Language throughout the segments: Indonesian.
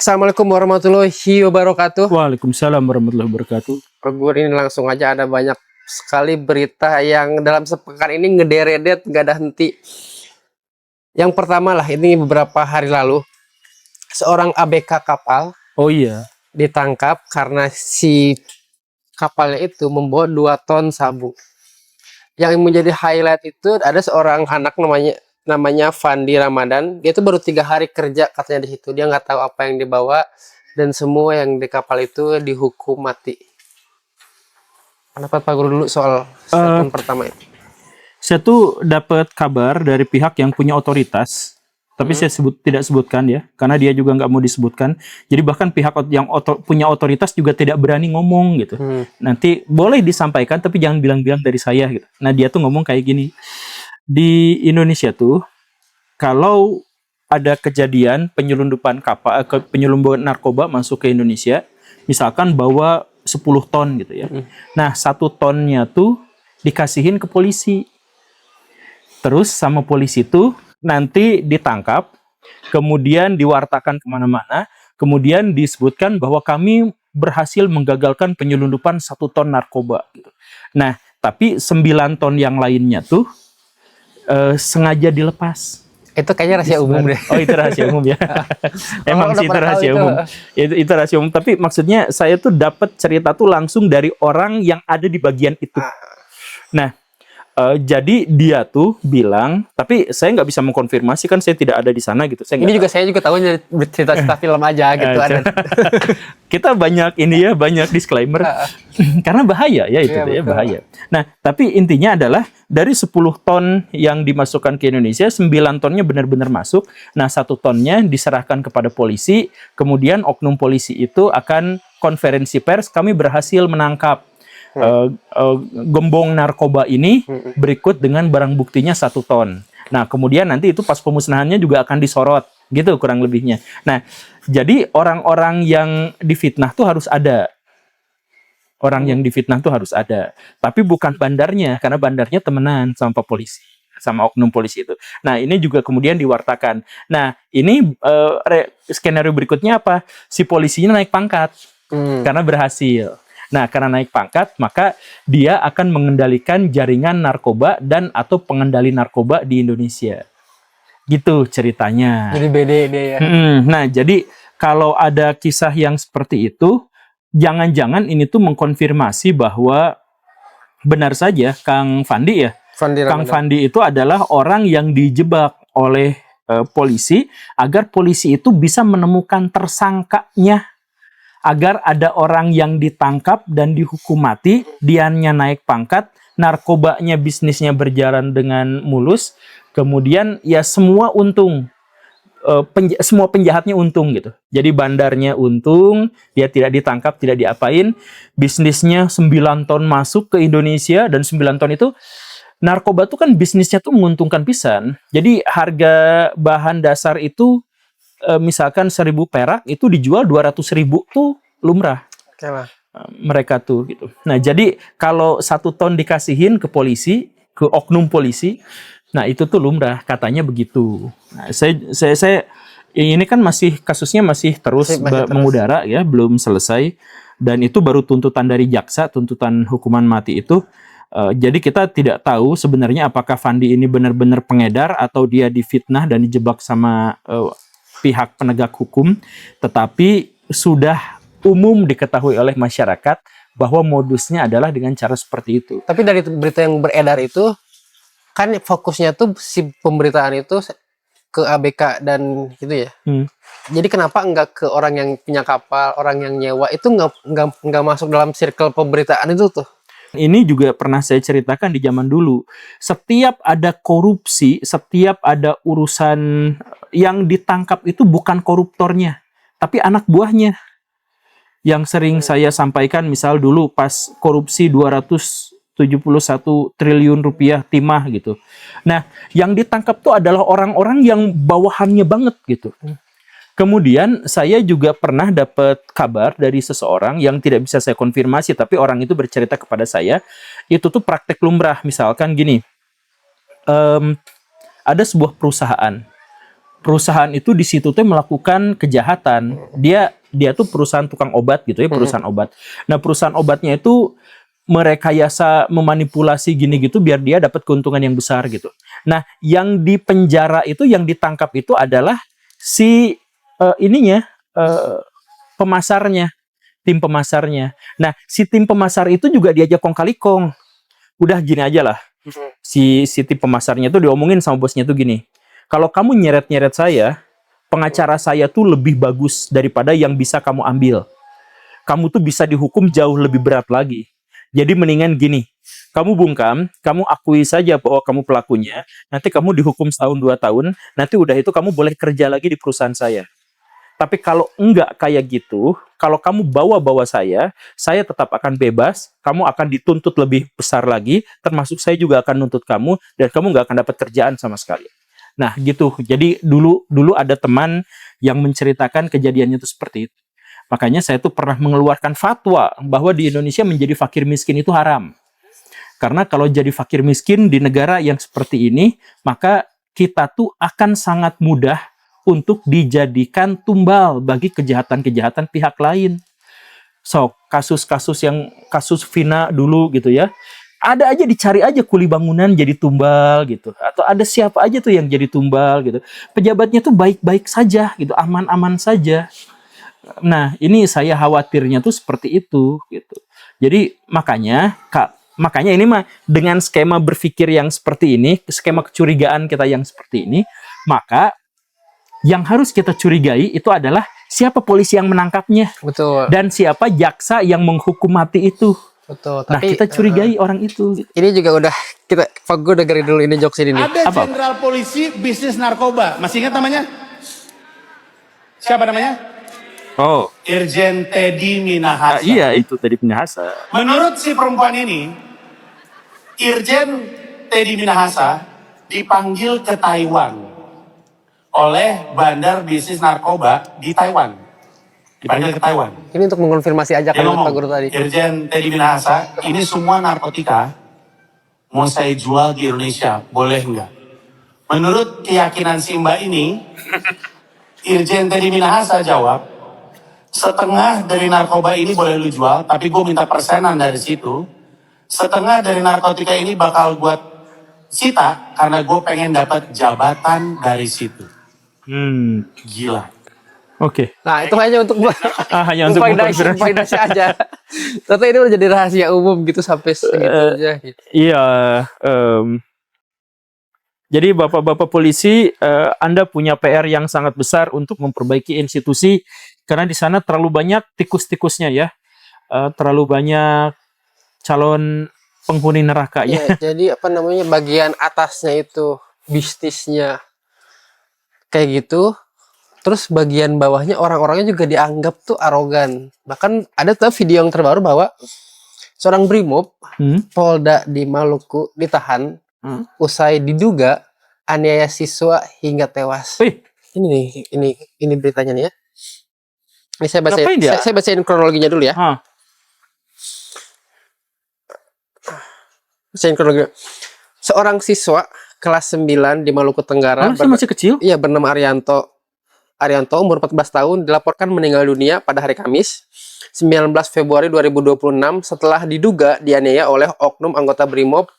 Assalamualaikum warahmatullahi wabarakatuh. Waalaikumsalam warahmatullahi wabarakatuh. Gue ini langsung aja ada banyak sekali berita yang dalam sepekan ini ngederedet gak ada henti. Yang pertama lah, ini beberapa hari lalu seorang ABK kapal Oh iya, ditangkap karena si kapalnya itu membawa 2 ton sabu. Yang menjadi highlight itu ada seorang anak namanya Fandi Ramadan. Dia tuh baru 3 hari kerja katanya di situ. Dia nggak tahu apa yang dibawa dan semua yang di kapal itu dihukum mati. Pendapat Pak Guru dulu soal statement pertama itu. saya tuh dapat kabar dari pihak yang punya otoritas, tapi saya tidak sebutkan ya, karena dia juga nggak mau disebutkan. Jadi bahkan pihak yang punya otoritas juga tidak berani ngomong gitu. Nanti boleh disampaikan, tapi jangan bilang-bilang dari saya gitu. Nah dia tuh ngomong kayak gini, di Indonesia tuh kalau ada kejadian penyelundupan penyelundupan narkoba masuk ke Indonesia, misalkan bawa 10 ton gitu ya. Nah, 1 tonnya tuh dikasihin ke polisi. Terus sama polisi tuh nanti ditangkap, kemudian diwartakan kemana-mana, kemudian disebutkan bahwa kami berhasil menggagalkan penyelundupan 1 ton narkoba. Gitu. Nah, tapi 9 ton yang lainnya tuh sengaja dilepas. Itu kayaknya rahasia umum deh. Oh itu rahasia umum ya. Emang sih itu rahasia umum. Itu rahasia umum. Tapi maksudnya saya tuh dapat cerita tuh langsung dari orang yang ada di bagian itu. Nah, jadi dia tuh bilang, tapi saya nggak bisa mengkonfirmasi kan saya tidak ada di sana gitu. Saya juga tahu dari cerita-cerita film aja gitu. Kita banyak ini ya, banyak disclaimer karena bahaya ya itu ya bahaya. Nah, tapi intinya adalah dari 10 ton yang dimasukkan ke Indonesia, 9 tonnya benar-benar masuk. Nah, 1 tonnya diserahkan kepada polisi, kemudian oknum polisi itu akan konferensi pers, kami berhasil menangkap gembong narkoba ini berikut dengan barang buktinya 1 ton. Nah, kemudian nanti itu pas pemusnahannya juga akan disorot, gitu kurang lebihnya. Nah, jadi orang-orang yang difitnah tuh harus ada. Orang yang difitnah tuh harus ada. Tapi bukan bandarnya, karena bandarnya temenan sama polisi, sama oknum polisi itu. Nah, ini juga kemudian diwartakan. Nah, ini skenario berikutnya apa? Si polisinya naik pangkat karena berhasil. Nah, karena naik pangkat, maka dia akan mengendalikan jaringan narkoba dan atau pengendali narkoba di Indonesia. Gitu ceritanya. Jadi beda dia ya. Nah, jadi kalau ada kisah yang seperti itu, jangan-jangan ini tuh mengkonfirmasi bahwa benar saja Kang Fandi ya. Kang Fandi itu adalah orang yang dijebak oleh polisi agar polisi itu bisa menemukan tersangkanya. Agar ada orang yang ditangkap dan dihukum mati, dianya naik pangkat, narkobanya bisnisnya berjalan dengan mulus, kemudian ya semua untung, semua penjahatnya untung gitu. Jadi bandarnya untung, dia tidak ditangkap, tidak diapain, bisnisnya 9 ton masuk ke Indonesia, dan 9 ton itu, narkoba tuh kan bisnisnya tuh menguntungkan pisan. Jadi harga bahan dasar itu, misalkan 1.000 perak itu dijual 200.000 tuh lumrah. Mereka tuh gitu. Nah, jadi kalau 1 ton dikasihin ke polisi, ke oknum polisi, nah itu tuh lumrah, katanya begitu. Nah, saya ini kan kasusnya masih terus mengudara ya, belum selesai, dan itu baru tuntutan dari jaksa, tuntutan hukuman mati itu. Jadi kita tidak tahu sebenarnya apakah Fandi ini benar-benar pengedar atau dia difitnah dan dijebak sama pihak penegak hukum, tetapi sudah umum diketahui oleh masyarakat bahwa modusnya adalah dengan cara seperti itu. Tapi dari berita yang beredar itu, kan fokusnya tuh si pemberitaan itu ke ABK dan gitu ya. Jadi kenapa enggak ke orang yang punya kapal, orang yang nyewa, itu enggak masuk dalam circle pemberitaan itu tuh? Ini juga pernah saya ceritakan di zaman dulu. Setiap ada korupsi, setiap ada urusan yang ditangkap itu bukan koruptornya, tapi anak buahnya. Yang sering saya sampaikan, misal dulu pas korupsi 271 triliun rupiah timah gitu. Nah, yang ditangkap tuh adalah orang-orang yang bawahannya banget gitu. Kemudian saya juga pernah dapat kabar dari seseorang yang tidak bisa saya konfirmasi, tapi orang itu bercerita kepada saya, itu tuh praktek lumrah. Misalkan gini, ada sebuah perusahaan, perusahaan itu di situ tuh melakukan kejahatan. Dia tuh perusahaan tukang obat gitu ya, perusahaan obat. Nah, perusahaan obatnya itu merekayasa, memanipulasi gini gitu biar dia dapat keuntungan yang besar gitu. Nah, yang di penjara itu, yang ditangkap itu adalah si pemasarnya, tim pemasarnya. Nah, si tim pemasar itu juga diajak kong kali kong. Udah gini aja lah. Si tim pemasarnya tuh diomongin sama bosnya tuh gini. Kalau kamu nyeret-nyeret saya, pengacara saya tuh lebih bagus daripada yang bisa kamu ambil. Kamu tuh bisa dihukum jauh lebih berat lagi. Jadi mendingan gini, kamu bungkam, kamu akui saja bahwa kamu pelakunya, nanti kamu dihukum setahun 2 tahun, nanti udah itu kamu boleh kerja lagi di perusahaan saya. Tapi kalau enggak kayak gitu, kalau kamu bawa-bawa saya tetap akan bebas, kamu akan dituntut lebih besar lagi, termasuk saya juga akan nuntut kamu, dan kamu nggak akan dapat kerjaan sama sekali. Nah gitu, jadi dulu ada teman yang menceritakan kejadiannya itu seperti itu. Makanya saya tuh pernah mengeluarkan fatwa bahwa di Indonesia menjadi fakir miskin itu haram. Karena kalau jadi fakir miskin di negara yang seperti ini, maka kita tuh akan sangat mudah untuk dijadikan tumbal bagi kejahatan-kejahatan pihak lain. So, kasus Vina dulu gitu ya. Ada aja, dicari aja kuli bangunan jadi tumbal gitu. Atau ada siapa aja tuh yang jadi tumbal gitu. Pejabatnya tuh baik-baik saja gitu, aman-aman saja. Nah, ini saya khawatirnya tuh seperti itu gitu. Jadi makanya ini mah dengan skema berpikir yang seperti ini, skema kecurigaan kita yang seperti ini, maka yang harus kita curigai itu adalah siapa polisi yang menangkapnya. Betul. Dan siapa jaksa yang menghukum mati itu. Betul. Nah, kita curigai orang itu. Ini juga udah Pak gue dengerin dulu ini jokes ini. Ada jenderal polisi bisnis narkoba. Masih ingat namanya? Siapa namanya? Oh. Irjen Teddy Minahasa. Iya, itu Teddy Minahasa. Menurut si perempuan ini, Irjen Teddy Minahasa dipanggil ke Taiwan oleh bandar bisnis narkoba di Taiwan. Dipanggil ke Taiwan. Ini untuk mengonfirmasi aja kan Pak Guru tadi. Irjen Teddy Minahasa, ini semua narkotika mau saya jual di Indonesia, boleh nggak? Menurut keyakinan si Mbak ini, Irjen Teddy Minahasa jawab, setengah dari narkoba ini boleh lu jual, tapi gue minta persenan dari situ. Setengah dari narkotika ini bakal buat sita, karena gue pengen dapat jabatan dari situ. Gila. Oke. Nah, itu hanya untuk hanya untuk validasi aja. Ternyata ini udah jadi rahasia umum gitu sampai segitu aja. Gitu. Iya. Jadi bapak-bapak polisi, Anda punya PR yang sangat besar untuk memperbaiki institusi, karena di sana terlalu banyak tikus-tikusnya ya, terlalu banyak calon penghuni neraka ya. Jadi bagian atasnya itu bisnisnya kayak gitu. Terus bagian bawahnya orang-orangnya juga dianggap tuh arogan. Bahkan ada tuh video yang terbaru bahwa seorang Brimob Polda di Maluku ditahan usai diduga aniaya siswa hingga tewas. Ini beritanya nih ya. Ini saya bacain kronologinya dulu ya. Bacain kronologi. Seorang siswa kelas 9 di Maluku Tenggara masih kecil? Iya, bernama Arianto, umur 14 tahun, dilaporkan meninggal dunia pada hari Kamis, 19 Februari 2026 setelah diduga dianiaya oleh oknum anggota Brimob.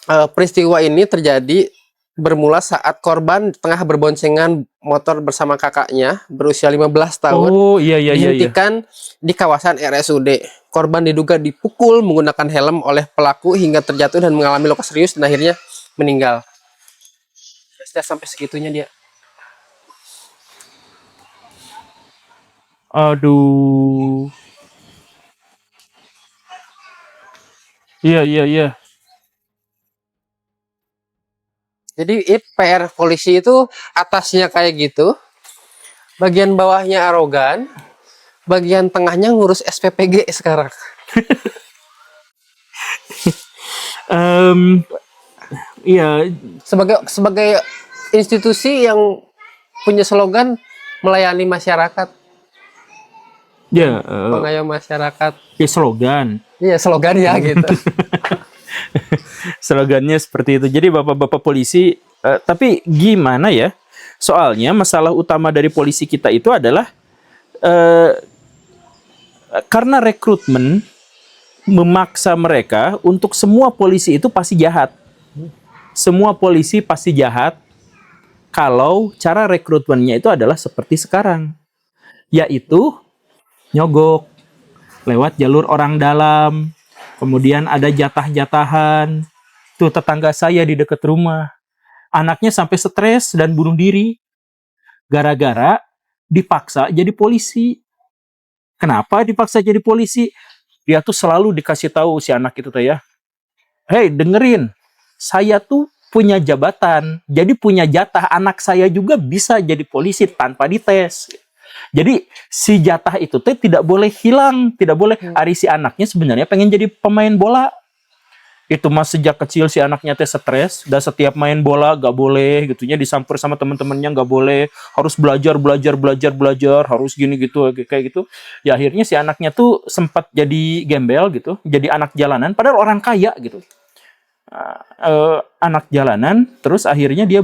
Peristiwa ini terjadi bermula saat korban tengah berboncengan motor bersama kakaknya berusia 15 tahun. Dihentikan di kawasan RSUD. Korban diduga dipukul menggunakan helm oleh pelaku hingga terjatuh dan mengalami luka serius dan akhirnya meninggal. Sudah sampai segitunya dia. Aduh. Iya. Jadi PR polisi itu atasnya kayak gitu, bagian bawahnya arogan, bagian tengahnya ngurus SPPG sekarang. Iya. Sebagai institusi yang punya slogan melayani masyarakat. Ya. Pengayom masyarakat. Ya slogan. Iya slogan ya gitu. Slogannya seperti itu. Jadi bapak-bapak polisi Tapi gimana ya? Soalnya masalah utama dari polisi kita itu adalah karena rekrutmen memaksa mereka untuk semua polisi itu pasti jahat. Semua polisi pasti jahat kalau cara rekrutmennya itu adalah seperti sekarang. Yaitu nyogok lewat jalur orang dalam. Kemudian ada jatah-jatahan. Tuh tetangga saya di dekat rumah. Anaknya sampai stres dan bunuh diri. Gara-gara dipaksa jadi polisi. Kenapa dipaksa jadi polisi? Dia tuh selalu dikasih tahu si anak itu tuh ya. Hei, dengerin. Saya tuh punya jabatan. Jadi punya jatah. Anak saya juga bisa jadi polisi tanpa dites. Jadi si jatah itu tuh tidak boleh hilang. Tidak boleh. Ari si anaknya sebenarnya pengen jadi pemain bola. Itu mas sejak kecil si anaknya teh stres. Dan setiap main bola gak boleh. Gitunya disamper sama teman-temannya gak boleh. Harus belajar. Harus gini gitu. Kayak gitu. Ya akhirnya si anaknya tuh sempat jadi gembel gitu. Jadi anak jalanan. Padahal orang kaya gitu. Anak jalanan. Terus akhirnya dia...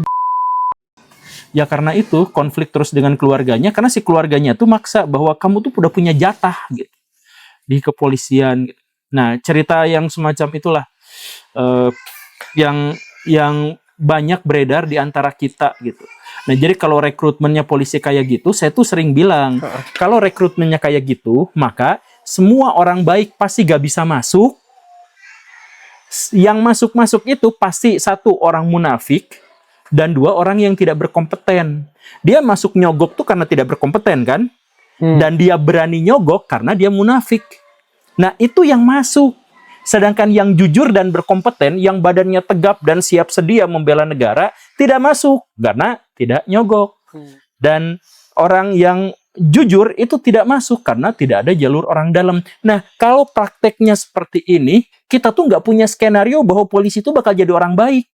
Ya karena itu konflik terus dengan keluarganya. Karena si keluarganya tuh maksa bahwa kamu tuh udah punya jatah gitu. Di kepolisian gitu. Nah cerita yang semacam itulah. Yang banyak beredar di antara kita gitu. Nah jadi kalau rekrutmennya polisi kayak gitu, saya tuh sering bilang kalau rekrutmennya kayak gitu, maka semua orang baik pasti gak bisa masuk. Yang masuk itu pasti satu orang munafik dan dua orang yang tidak berkompeten. Dia masuk nyogok tuh karena tidak berkompeten kan, dan dia berani nyogok karena dia munafik. Nah itu yang masuk. Sedangkan yang jujur dan berkompeten, yang badannya tegap dan siap sedia membela negara, tidak masuk karena tidak nyogok. Dan orang yang jujur itu tidak masuk karena tidak ada jalur orang dalam. Nah, kalau prakteknya seperti ini, kita tuh nggak punya skenario bahwa polisi itu bakal jadi orang baik.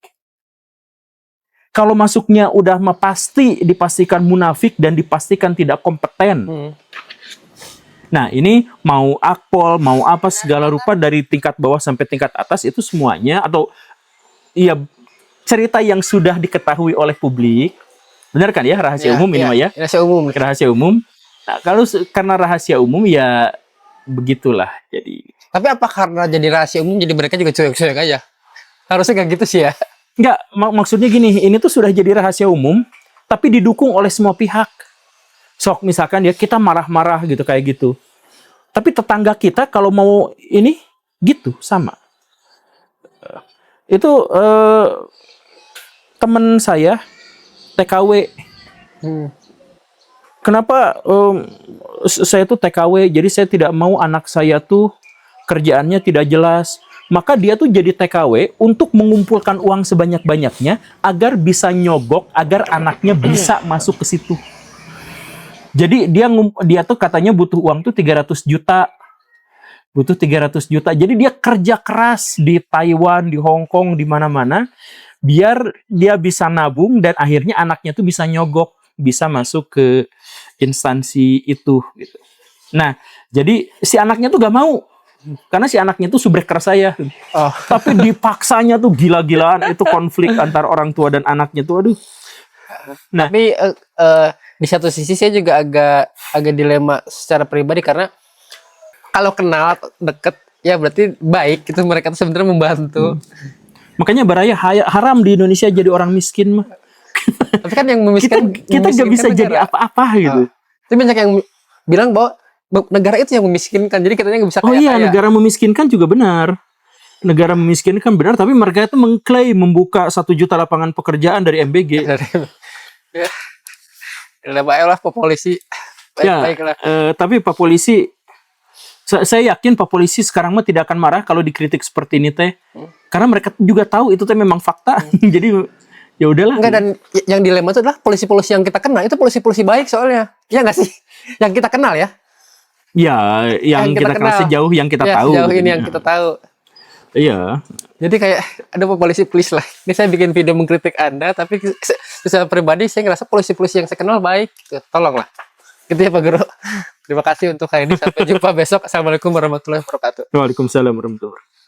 Kalau masuknya udah pasti dipastikan munafik dan dipastikan tidak kompeten. Nah, ini mau akpol, mau apa segala rupa dari tingkat bawah sampai tingkat atas itu semuanya atau ya cerita yang sudah diketahui oleh publik. Benar kan ya rahasia umum ini mah ya? Rahasia umum. Rahasia umum. Nah, kalau karena rahasia umum ya begitulah. Jadi tapi apa karena jadi rahasia umum jadi mereka juga cuek-cuek aja? Harusnya kayak gitu sih ya. Enggak, maksudnya gini, ini tuh sudah jadi rahasia umum tapi didukung oleh semua pihak. Sok misalkan ya kita marah-marah gitu kayak gitu. Tapi tetangga kita kalau mau ini gitu sama. Itu teman saya TKW. Kenapa saya tuh TKW? Jadi saya tidak mau anak saya tuh kerjaannya tidak jelas. Maka dia tuh jadi TKW untuk mengumpulkan uang sebanyak-banyaknya agar bisa nyogok, agar anaknya bisa masuk ke situ. Jadi dia tuh katanya butuh uang tuh 300 juta. Butuh 300 juta. Jadi dia kerja keras di Taiwan, di Hong Kong, di mana-mana biar dia bisa nabung dan akhirnya anaknya tuh bisa nyogok, bisa masuk ke instansi itu gitu. Nah, jadi si anaknya tuh gak mau. Karena si anaknya tuh subrek keras saya. Tapi dipaksanya tuh gila-gilaan. Itu konflik antar orang tua dan anaknya tuh aduh. Nah, tapi di satu sisi saya juga agak dilema secara pribadi karena kalau kenal deket ya berarti baik itu mereka tuh sebenarnya membantu. Makanya baraya haram di Indonesia jadi orang miskin mah. Tapi kan yang memiskin kita gak bisa jadi apa-apa gitu. Tapi banyak yang bilang bahwa negara itu yang memiskinkan, jadi katanya nggak bisa kaya-kaya. Oh iya, negara memiskinkan juga benar. Negara memiskinkan benar, tapi mereka itu mengklaim membuka 1 juta lapangan pekerjaan dari MBG. Ya. Baiklah Pak Polisi. Baiklah. Tapi Pak Polisi, saya yakin Pak Polisi sekarang mah tidak akan marah kalau dikritik seperti ini teh. Karena mereka juga tahu itu teh memang fakta. Jadi ya udahlah. Enggak, dan yang dilema itu adalah polisi-polisi yang kita kenal itu polisi-polisi baik soalnya. Iya nggak sih? Yang kita kenal ya. Ya, yang kita kenal sejauh yang kita tahu. Sejauh ini yang kita tahu. Iya. Jadi kayak ada Pak Polisi please lah. Ini saya bikin video mengkritik Anda, tapi secara pribadi saya ngerasa polisi-polisi yang saya kenal baik. Gitu. Tolonglah. Gitu ya Pak Guru. Terima kasih untuk hari ini. Sampai jumpa besok. Assalamualaikum warahmatullahi wabarakatuh. Waalaikumsalam warahmatullahi wabarakatuh.